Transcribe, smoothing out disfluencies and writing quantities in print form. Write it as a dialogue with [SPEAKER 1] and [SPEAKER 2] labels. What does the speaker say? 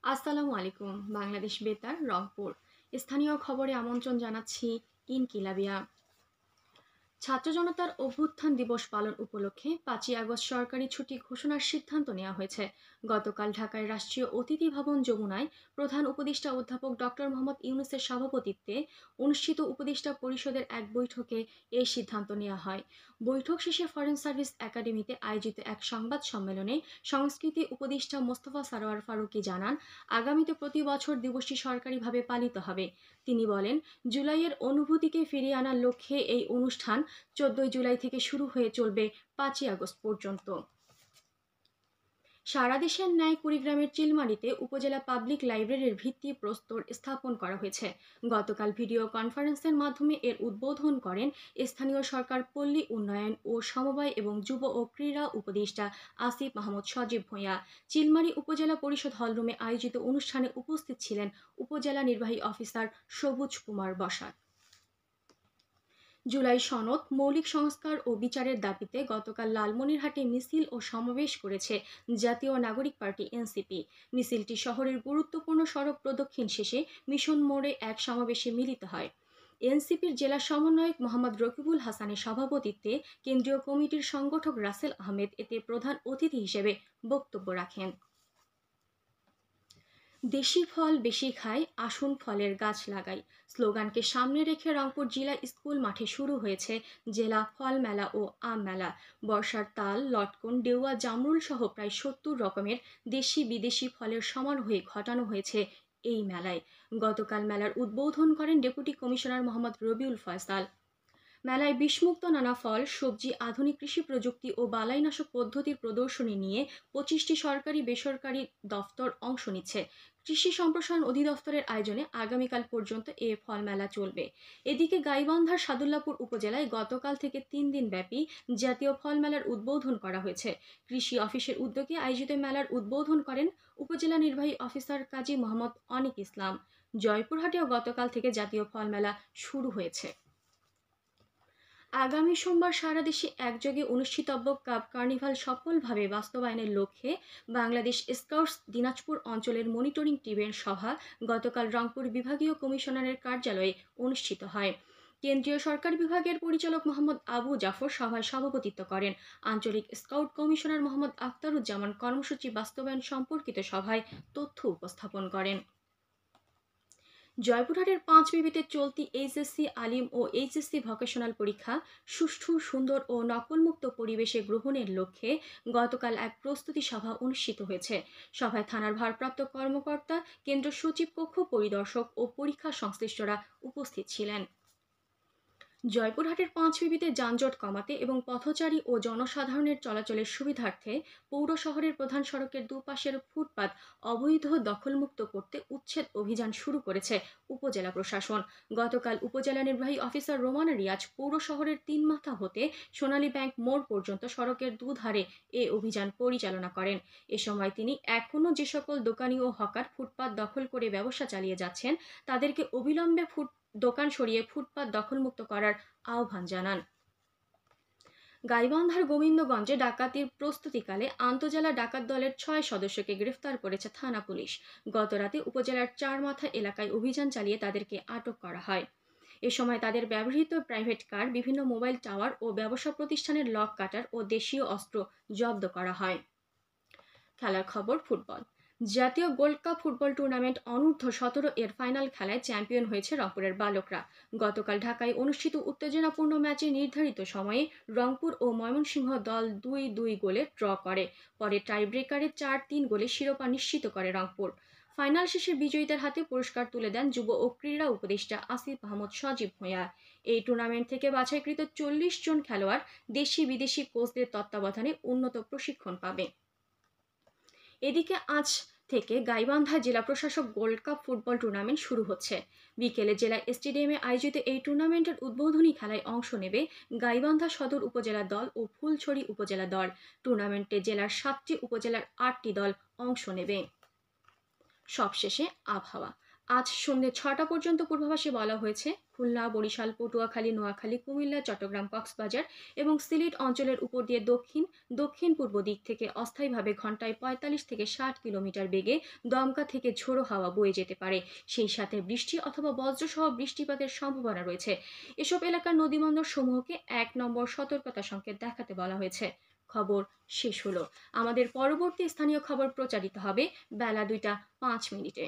[SPEAKER 1] আসসালামু আলাইকুম। বাংলাদেশ বেতার রংপুর। স্থানীয় খবরে আমন্ত্রণ জানাচ্ছি ইনকিলাবিয়া। ছাত্র জনতার অভ্যুত্থান দিবস পালন উপলক্ষে 5ই আগস্ট সরকারি ছুটি ঘোষণার সিদ্ধান্ত নেওয়া হয়েছে। গতকাল ঢাকায় রাষ্ট্রীয় অতিথি ভবন যমুনায় প্রধান উপদেষ্টা অধ্যাপক ডক্টর মোহাম্মদ ইউনূসের সভাপতিত্বে অনুষ্ঠিত উপদেষ্টা পরিষদের এক বৈঠকে এই সিদ্ধান্ত নেওয়া হয়। বৈঠক শেষে ফরেন সার্ভিস একাডেমিতে আয়োজিত এক সংবাদ সম্মেলনে সংস্কৃতি উপদেষ্টা মোস্তফা সারোয়ার ফারুকী জানান, আগামীতে প্রতি বছর দিবসটি সরকারিভাবে পালিত হবে। তিনি বলেন, জুলাইয়ের অনুভূতিকে ফিরিয়ে আনার লক্ষ্যে এই অনুষ্ঠান 14 জুলাই থেকে শুরু হয়ে চলবে 5ই আগস্ট পর্যন্ত। সারা দেশের ন্যায় কুড়িগ্রামের চিলমারিতে উপজেলা পাবলিক লাইব্রেরির ভিত্তিপ্রস্তর স্থাপন করা হয়েছে। গতকাল ভিডিও কনফারেন্সের মাধ্যমে এর উদ্বোধন করেন স্থানীয় সরকার, পল্লী উন্নয়ন ও সমবায় এবং যুব ও ক্রীড়া উপদেষ্টা আসিফ মাহমুদ সজীব ভূঁইয়া। চিলমারী উপজেলা পরিষদ হলরুমে আয়োজিত অনুষ্ঠানে উপস্থিত ছিলেন উপজেলা নির্বাহী অফিসার সবুজ কুমার বসাক। জুলাই সনদ, মৌলিক সংস্কার ও বিচারের দাবিতে গতকাল লালমনিরহাটে মিছিল ও সমাবেশ করেছে জাতীয় নাগরিক পার্টি এনসিপি। মিছিলটি শহরের গুরুত্বপূর্ণ সড়ক প্রদক্ষিণ শেষে মিশন মোড়ে এক সমাবেশে মিলিত হয়। এনসিপির জেলা সমন্বয়ক মোহাম্মদ রকিবুল হাসানের সভাপতিত্বে কেন্দ্রীয় কমিটির সংগঠক রাসেল আহমেদ এতে প্রধান অতিথি হিসেবে বক্তব্য রাখেন। দেশি ফল বেশি খাই, আসুন ফলের গাছ লাগাই স্লোগানকে সামনে রেখে রংপুর জেলা স্কুল মাঠে শুরু হয়েছে জেলা ফল মেলা ও আম মেলা। বর্ষার তাল, লটকন, ডেউয়া, জামরুল সহ প্রায় 70 রকমের দেশি বিদেশি ফলের সমারোহে ঘটানো হয়েছে এই মেলায়। গতকাল মেলার উদ্বোধন করেন ডেপুটি কমিশনার মোহাম্মদ রবিউল ফয়সাল। মেলায় বিষমুক্ত নানা ফল, সবজি, আধুনিক কৃষি প্রযুক্তি ও বালাইনাশক পদ্ধতির প্রদর্শনী নিয়ে 25টি সরকারি বেসরকারি দফতর অংশ নিচ্ছে। কৃষি সম্প্রসারণ অধিদপ্তরের আয়োজনে আগামীকাল পর্যন্ত এ ফল মেলা চলবে। এদিকে গাইবান্ধার সাদুল্লাপুর উপজেলায় গতকাল থেকে 3 দিন ব্যাপী জাতীয় ফল মেলার উদ্বোধন করা হয়েছে। কৃষি অফিসের উদ্যোগে আয়োজিত মেলার উদ্বোধন করেন উপজেলা নির্বাহী অফিসার কাজী মোহাম্মদ অনিক ইসলাম। জয়পুরহাটেও গতকাল থেকে জাতীয় ফল মেলা শুরু হয়েছে। আগামী সোমবার সারা দেশে একযোগে অনুষ্ঠিতব্য কাপ কার্নিভাল সফলভাবে বাস্তবায়নের লক্ষ্যে বাংলাদেশ স্কাউটস দিনাজপুর অঞ্চলের মনিটরিং টিমের সভা গতকাল রংপুর বিভাগীয় কমিশনারের কার্যালয়ে অনুষ্ঠিত হয়। কেন্দ্রীয় সরকার বিভাগের পরিচালক মোহাম্মদ আবু জাফর সভায় সভাপতিত্ব করেন। আঞ্চলিক স্কাউট কমিশনার মোহাম্মদ আখতারুজ্জামান কর্মসূচি বাস্তবায়ন সম্পর্কিত সভায় তথ্য উপস্থাপন করেন। জয়পুরহাটের 5 বিবিতে চলতি এইচএসসি আলিম ও এইচএসসি ভোকেশনাল পরীক্ষা সুষ্ঠু, সুন্দর ও নকলমুক্ত পরিবেশে গ্রহণের লক্ষ্যে গতকাল এক প্রস্তুতি সভা অনুষ্ঠিত হয়েছে। সভায় থানার ভারপ্রাপ্ত কর্মকর্তা, কেন্দ্র সচিব কক্ষ পরিদর্শক ও পরীক্ষা সংশ্লিষ্টরা উপস্থিত ছিলেন। জয়পুরহাটের 5 বিবিতে যানজট কমাতে এবং পথচারী ও জনসাধারণের চলাচলের সুবিধার্থে পৌর শহরের প্রধান সড়কের দুপাশের ফুটপাত অবৈধ দখলমুক্ত করতে উচ্ছেদ অভিযান শুরু করেছে উপজেলা প্রশাসন। গতকাল উপজেলা নির্বাহী অফিসার রোমানা রিয়াজ পৌর শহরের 3 মাথা হতে সোনালী ব্যাংক মোড় পর্যন্ত সড়কের দুধারে এ অভিযান পরিচালনা করেন। এ সময় তিনি এখনও যে সকল দোকানি ও হকার ফুটপাত দখল করে ব্যবসা চালিয়ে যাচ্ছেন তাদেরকে অবিলম্বে দোকান সরিয়ে ফুটপাত দখলমুক্ত করার আহ্বান জানান। গাইবান্ধার গোবিন্দগঞ্জে ডাকাতির প্রস্তুতিকালে আন্তজেলা ডাকাত দলের 6 সদস্যকে গ্রেফতার করেছে থানা পুলিশ। গতরাতে উপজেলার 4 মাথা এলাকায় অভিযান চালিয়ে তাদেরকে আটক করা হয়। এ সময় তাদের ব্যবহৃত প্রাইভেট কার, বিভিন্ন মোবাইল টাওয়ার ও ব্যবসা প্রতিষ্ঠানের লক কাটার ও দেশীয় অস্ত্র জব্দ করা হয়। খেলার খবর ফুটবল। জাতীয় গোল্ড কাপ ফুটবল টুর্নামেন্ট অনূর্ধ্ব-17 এর ফাইনাল খেলায় চ্যাম্পিয়ন হয়েছে রংপুরের বালকরা। গতকাল ঢাকায় অনুষ্ঠিত উত্তেজনাপূর্ণ ম্যাচে নির্ধারিত সময়ে রংপুর ও ময়মনসিংহ দল 2-2 গোলে ড্র করে। পরে টাইব্রেকারে 4-3 গোলে শিরোপা নিশ্চিত করে রংপুর। ফাইনাল শেষে বিজয়ীদের হাতে পুরস্কার তুলে দেন যুব ও ক্রীড়া উপদেষ্টা আসিফ মাহমুদ সজীব ভূঁইয়া। এই টুর্নামেন্ট থেকে বাছাইকৃত 40 জন খেলোয়াড় দেশি বিদেশি কোচদের তত্ত্বাবধানে উন্নত প্রশিক্ষণ পাবে। এদিকে আজ থেকে গাইবান্ধা জেলা প্রশাসক গোল্ড কাপ ফুটবল টুর্নামেন্ট শুরু হচ্ছে। বিকেলে জেলা স্টেডিয়ামে আয়োজিত এই টুর্নামেন্টের উদ্বোধনী খেলায় অংশ নেবে গাইবান্ধা সদর উপজেলা দল ও ফুলছড়ি উপজেলা দল। টুর্নামেন্টে জেলার 7টি উপজেলার 8টি দল অংশ নেবে। সবশেষে আবহাওয়া। আজ সন্ধ্যে ৬টা পর্যন্ত পূর্বাভাসে বলা হয়েছে খুলনা, বরিশাল, পটুয়াখালী, নোয়াখালী, কুমিল্লা, চট্টগ্রাম, কক্সবাজার এবং সিলেট অঞ্চলের উপর দিয়ে দক্ষিণ পূর্ব দিক থেকে অস্থায়ীভাবে ঘন্টায় ৪৫ থেকে ৬০ কিলোমিটার বেগে দমকা থেকে ঝোড়ো হাওয়া বয়ে যেতে পারে। সেই সাথে বৃষ্টি অথবা বজ্রসহ বৃষ্টিপাতের সম্ভাবনা রয়েছে। এসব এলাকার নদীবন্দর সমূহকে ১ নম্বর সতর্কতা সংকেত দেখাতে বলা হয়েছে। খবর শেষ হলো। আমাদের পরবর্তী স্থানীয় খবর প্রচারিত হবে বেলা ২টা ৫ মিনিটে।